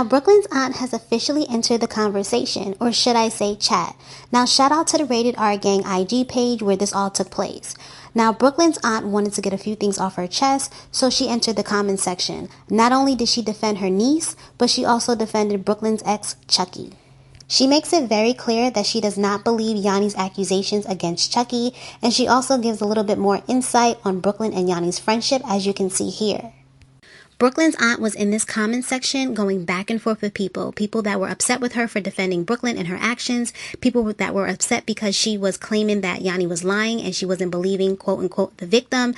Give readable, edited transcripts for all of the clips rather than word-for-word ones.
Brooklyn's aunt has officially entered the conversation, or should I say chat. Now, shout out to the Rated R Gang IG page where this all took place. Now, Brooklyn's aunt wanted to get a few things off her chest, so she entered the comment section. Not only did she defend her niece, but she also defended Brooklyn's ex, Chucky. She makes it very clear that she does not believe Yanni's accusations against Chucky, and she also gives a little bit more insight on Brooklyn and Yanni's friendship, as you can see here. Brooklyn's aunt was in this comment section going back and forth with people that were upset with her for defending Brooklyn and her actions, people that were upset because she was claiming that Yanni was lying and she wasn't believing, quote unquote, the victim.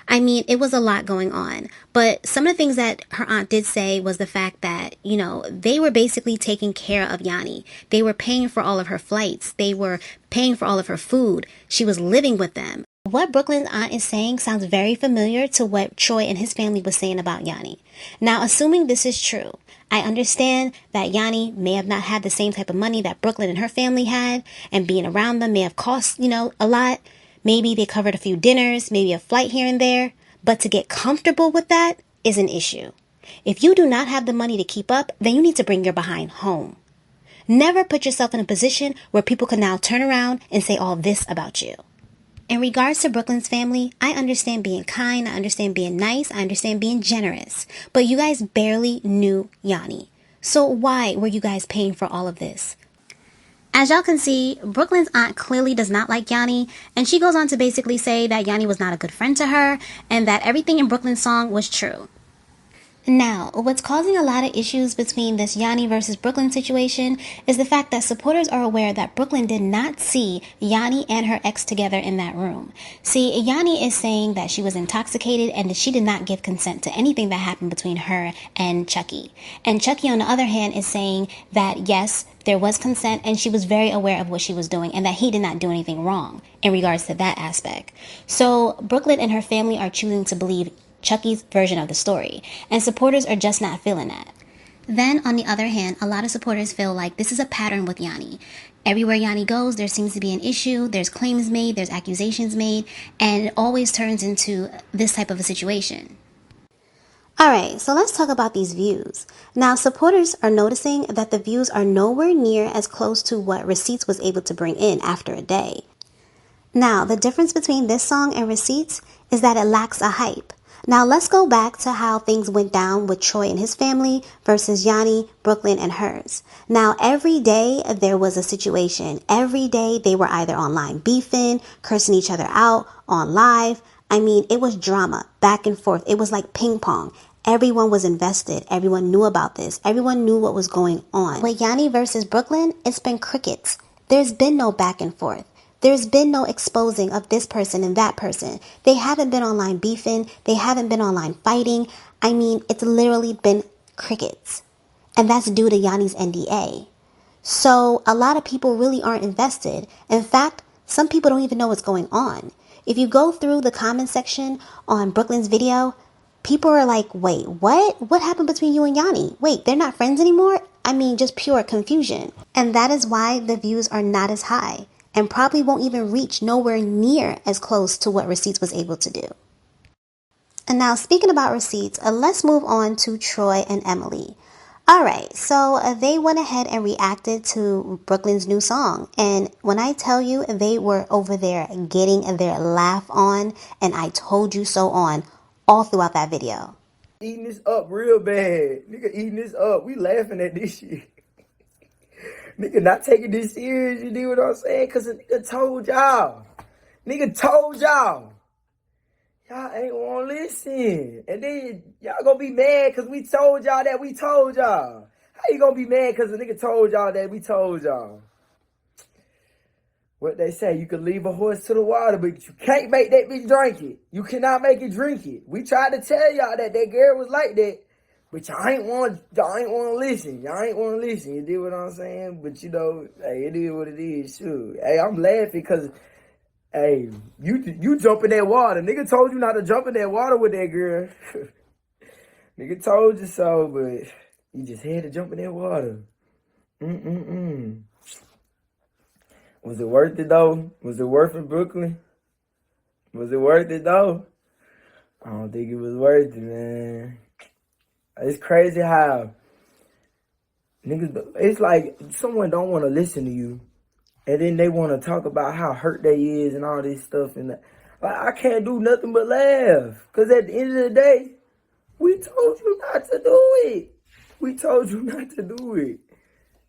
I mean, it was a lot going on. But some of the things that her aunt did say was the fact that, they were basically taking care of Yanni. They were paying for all of her flights. They were paying for all of her food. She was living with them. What Brooklyn's aunt is saying sounds very familiar to what Troy and his family was saying about Yanni. Now, assuming this is true, I understand that Yanni may have not had the same type of money that Brooklyn and her family had, and being around them may have cost, a lot. Maybe they covered a few dinners, maybe a flight here and there, but to get comfortable with that is an issue. If you do not have the money to keep up, then you need to bring your behind home. Never put yourself in a position where people can now turn around and say all this about you. In regards to Brooklyn's family, I understand being kind, I understand being nice, I understand being generous. But you guys barely knew Yanni. So why were you guys paying for all of this? As y'all can see, Brooklyn's aunt clearly does not like Yanni, and she goes on to basically say that Yanni was not a good friend to her, and that everything in Brooklyn's song was true. Now, what's causing a lot of issues between this Yanni versus Brooklyn situation is the fact that supporters are aware that Brooklyn did not see Yanni and her ex together in that room. See, Yanni is saying that she was intoxicated and that she did not give consent to anything that happened between her and Chucky. And Chucky, on the other hand, is saying that yes, there was consent and she was very aware of what she was doing and that he did not do anything wrong in regards to that aspect. So Brooklyn and her family are choosing to believe Chucky's version of the story, and supporters are just not feeling that. Then, on the other hand, a lot of supporters feel like this is a pattern with Yanni. Everywhere Yanni goes, there seems to be an issue, there's claims made, there's accusations made, and it always turns into this type of a situation. Alright, so let's talk about these views. Now, supporters are noticing that the views are nowhere near as close to what Receipts was able to bring in after a day. Now, the difference between this song and Receipts is that it lacks a hype. Now let's go back to how things went down with Troy and his family versus Yanni, Brooklyn, and hers. Now every day there was a situation. Every day they were either online beefing, cursing each other out, on live. I mean, it was drama, back and forth. It was like ping pong. Everyone was invested. Everyone knew about this. Everyone knew what was going on. With Yanni versus Brooklyn, it's been crickets. There's been no back and forth. There's been no exposing of this person and that person. They haven't been online beefing. They haven't been online fighting. I mean, it's literally been crickets. And that's due to Yanni's NDA. So a lot of people really aren't invested. In fact, some people don't even know what's going on. If you go through the comment section on Brooklyn's video, people are like, wait, what? What happened between you and Yanni? Wait, they're not friends anymore? I mean, just pure confusion. And that is why the views are not as high. And probably won't even reach nowhere near as close to what Receipts was able to do. And now, speaking about Receipts, let's move on to Troy and Emily. Alright, so they went ahead and reacted to Brooklyn's new song. And when I tell you they were over there getting their laugh on, and I told you so on, all throughout that video. Eating this up real bad. Nigga eating this up. We laughing at this shit. Nigga not taking this serious, you know what I'm saying? Cause a nigga told y'all. Nigga told y'all. Y'all ain't wanna listen. And then y'all gonna be mad cause we told y'all that we told y'all. How you gonna be mad cause a nigga told y'all that we told y'all? What they say, you can leave a horse to the water, but you can't make that bitch drink it. You cannot make it drink it. We tried to tell y'all that girl was like that. But y'all ain't want to listen. Y'all ain't want to listen. You dig what I'm saying? But hey, it is what it is. Sure. Hey, I'm laughing because, hey, you jump in that water. Nigga told you not to jump in that water with that girl. Nigga told you so, but you just had to jump in that water. Was it worth it though? Was it worth it, Brooklyn? Was it worth it though? I don't think it was worth it, man. It's crazy how Niggas, it's like someone don't want to listen to you, and then they want to talk about how hurt they is and all this stuff. And like, I can't do nothing but laugh. Because at the end of the day, we told you not to do it. We told you not to do it.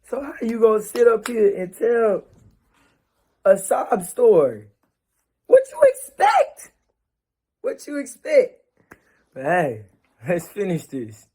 So how you gonna sit up here and tell a sob story? What you expect? What you expect? But hey, let's finish this.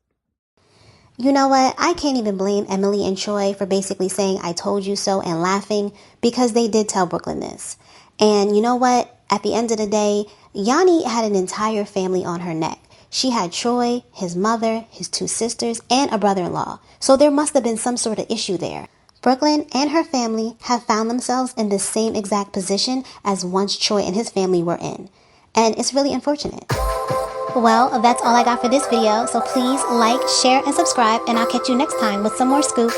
You know what? I can't even blame Emily and Troy for basically saying I told you so and laughing, because they did tell Brooklyn this. And you know what? At the end of the day, Yanni had an entire family on her neck. She had Troy, his mother, his two sisters, and a brother-in-law. So there must have been some sort of issue there. Brooklyn and her family have found themselves in the same exact position as once Troy and his family were in. And it's really unfortunate. Well, that's all I got for this video, so please like, share, and subscribe, and I'll catch you next time with some more scoop.